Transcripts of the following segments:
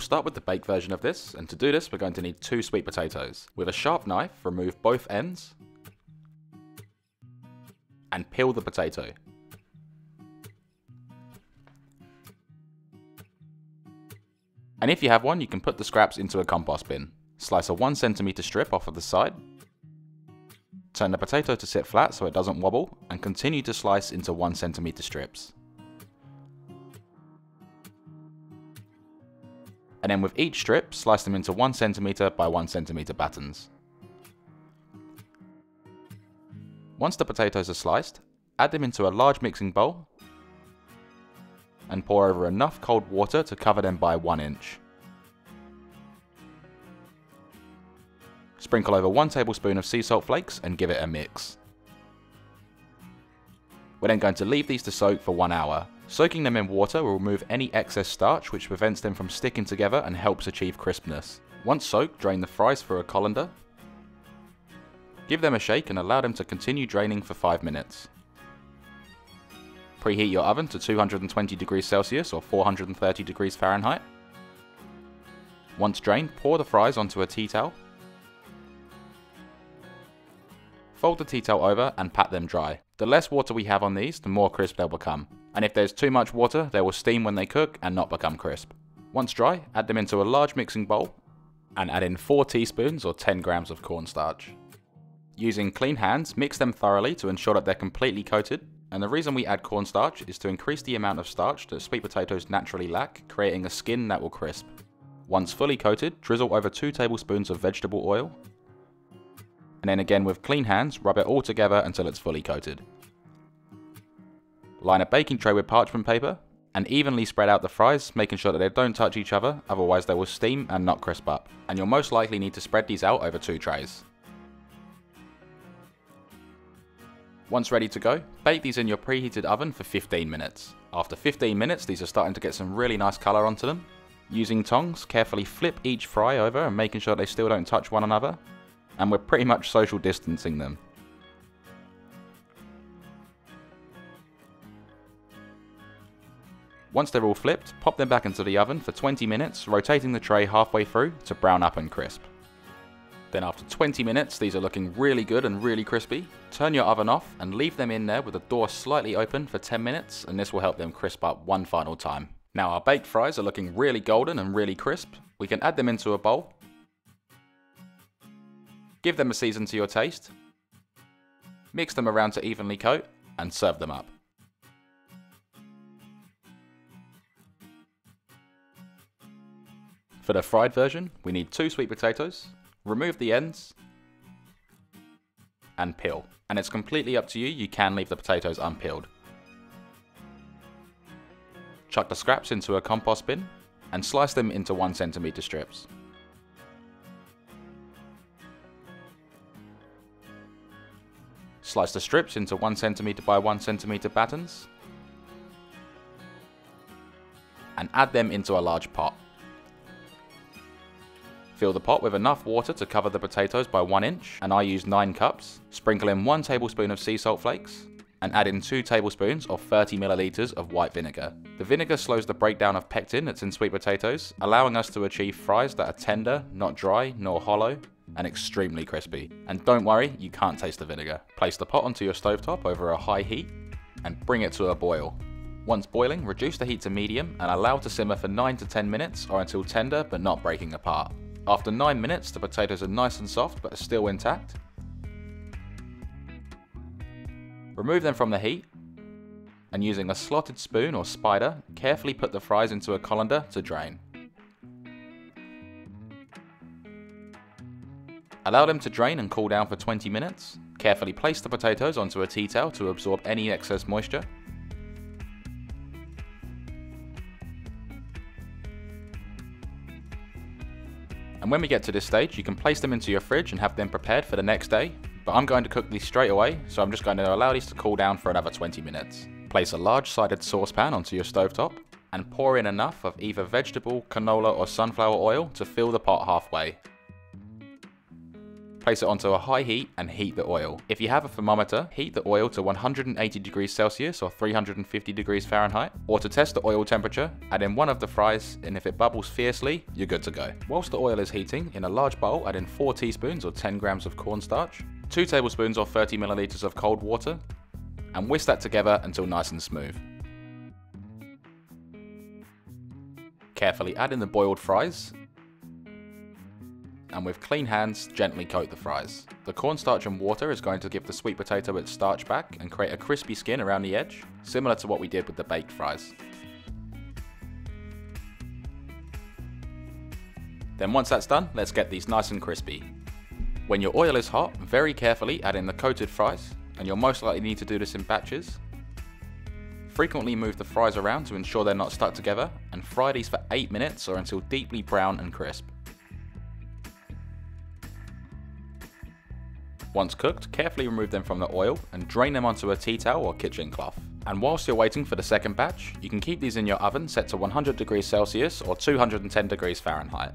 start with the baked version of this, and to do this we're going to need 2 sweet potatoes. With a sharp knife, remove both ends and peel the potato. And if you have one, you can put the scraps into a compost bin. Slice a 1 cm strip off of the side. Turn the potato to sit flat so it doesn't wobble, and continue to slice into 1 cm strips. And then with each strip, slice them into 1 cm by 1 cm battens. Once the potatoes are sliced, add them into a large mixing bowl and pour over enough cold water to cover them by 1 inch. Sprinkle over 1 tablespoon of sea salt flakes and give it a mix. We're then going to leave these to soak for 1 hour. Soaking them in water will remove any excess starch, which prevents them from sticking together and helps achieve crispness. Once soaked, drain the fries through a colander. Give them a shake and allow them to continue draining for 5 minutes. Preheat your oven to 220 degrees Celsius or 430 degrees Fahrenheit. Once drained, pour the fries onto a tea towel. Fold the tea towel over and pat them dry. The less water we have on these, the more crisp they'll become. And if there's too much water, they will steam when they cook and not become crisp. Once dry, add them into a large mixing bowl and add in 4 teaspoons or 10 grams of cornstarch. Using clean hands, mix them thoroughly to ensure that they're completely coated. And the reason we add cornstarch is to increase the amount of starch that sweet potatoes naturally lack, creating a skin that will crisp. Once fully coated, drizzle over 2 tablespoons of vegetable oil. And then again with clean hands, rub it all together until it's fully coated. Line a baking tray with parchment paper and evenly spread out the fries, making sure that they don't touch each other, otherwise they will steam and not crisp up. And you'll most likely need to spread these out over 2 trays. Once ready to go, bake these in your preheated oven for 15 minutes. After 15 minutes, these are starting to get some really nice colour onto them. Using tongs, carefully flip each fry over and making sure they still don't touch one another. And we're pretty much social distancing them. Once they're all flipped, pop them back into the oven for 20 minutes, rotating the tray halfway through to brown up and crisp. Then after 20 minutes, these are looking really good and really crispy. Turn your oven off and leave them in there with the door slightly open for 10 minutes, and this will help them crisp up one final time. Now our baked fries are looking really golden and really crisp. We can add them into a bowl. Give them a season to your taste. Mix them around to evenly coat and serve them up. For the fried version, we need 2 sweet potatoes. Remove the ends and peel. And it's completely up to you, you can leave the potatoes unpeeled. Chuck the scraps into a compost bin and slice them into 1 cm strips. Slice the strips into 1 cm by 1 cm battens and add them into a large pot. Fill the pot with enough water to cover the potatoes by 1 inch, and I use 9 cups. Sprinkle in 1 tablespoon of sea salt flakes and add in 2 tablespoons or 30 milliliters of white vinegar. The vinegar slows the breakdown of pectin that's in sweet potatoes, allowing us to achieve fries that are tender, not dry nor hollow, and extremely crispy. And don't worry, you can't taste the vinegar. Place the pot onto your stovetop over a high heat and bring it to a boil. Once boiling, reduce the heat to medium and allow to simmer for 9 to 10 minutes or until tender but not breaking apart. After 9 minutes, the potatoes are nice and soft but are still intact. Remove them from the heat and using a slotted spoon or spider, carefully put the fries into a colander to drain. Allow them to drain and cool down for 20 minutes. Carefully place the potatoes onto a tea towel to absorb any excess moisture. And when we get to this stage, you can place them into your fridge and have them prepared for the next day. But I'm going to cook these straight away, so I'm just going to allow these to cool down for another 20 minutes. Place a large sided saucepan onto your stovetop and pour in enough of either vegetable, canola or sunflower oil to fill the pot halfway. Place it onto a high heat and heat the oil. If you have a thermometer, heat the oil to 180 degrees Celsius or 350 degrees Fahrenheit. Or to test the oil temperature, add in one of the fries, and if it bubbles fiercely, you're good to go. Whilst the oil is heating, in a large bowl, add in 4 teaspoons or 10 grams of cornstarch, 2 tablespoons or 30 milliliters of cold water, and whisk that together until nice and smooth. Carefully add in the boiled fries, and with clean hands, gently coat the fries. The cornstarch and water is going to give the sweet potato its starch back and create a crispy skin around the edge, similar to what we did with the baked fries. Then once that's done, let's get these nice and crispy. When your oil is hot, very carefully add in the coated fries, and you'll most likely need to do this in batches. Frequently move the fries around to ensure they're not stuck together, and fry these for 8 minutes or until deeply brown and crisp. Once cooked, carefully remove them from the oil and drain them onto a tea towel or kitchen cloth. And whilst you're waiting for the second batch, you can keep these in your oven set to 100 degrees Celsius or 210 degrees Fahrenheit.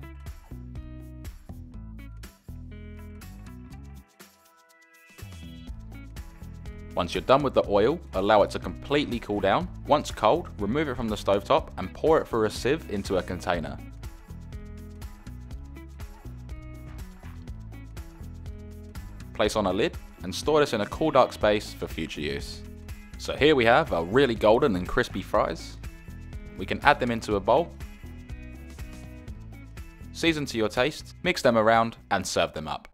Once you're done with the oil, allow it to completely cool down. Once cold, remove it from the stovetop and pour it through a sieve into a container. Place on a lid and store this in a cool dark space for future use. So here we have our really golden and crispy fries. We can add them into a bowl, season to your taste, mix them around and serve them up.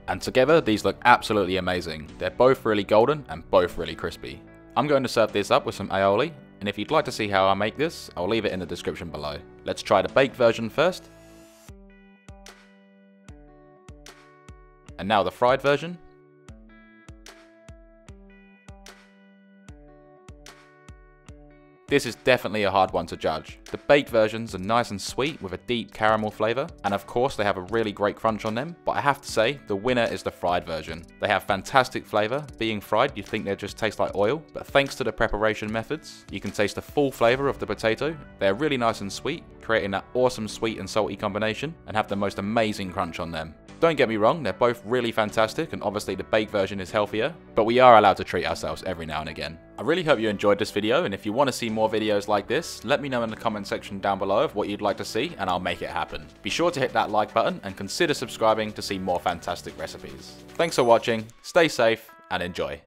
And together these look absolutely amazing. They're both really golden and both really crispy. I'm going to serve this up with some aioli, and if you'd like to see how I make this, I'll leave it in the description below. Let's try the baked version first. And now the fried version. This is definitely a hard one to judge. The baked versions are nice and sweet with a deep caramel flavour, and of course they have a really great crunch on them, but I have to say the winner is the fried version. They have fantastic flavour. Being fried, you'd think they just taste like oil, but thanks to the preparation methods, you can taste the full flavour of the potato. They're really nice and sweet, creating that awesome sweet and salty combination, and have the most amazing crunch on them. Don't get me wrong, they're both really fantastic, and obviously the baked version is healthier, but we are allowed to treat ourselves every now and again. I really hope you enjoyed this video, and if you want to see more videos like this, let me know in the comment section down below of what you'd like to see, and I'll make it happen. Be sure to hit that like button, and consider subscribing to see more fantastic recipes. Thanks for watching, stay safe, and enjoy.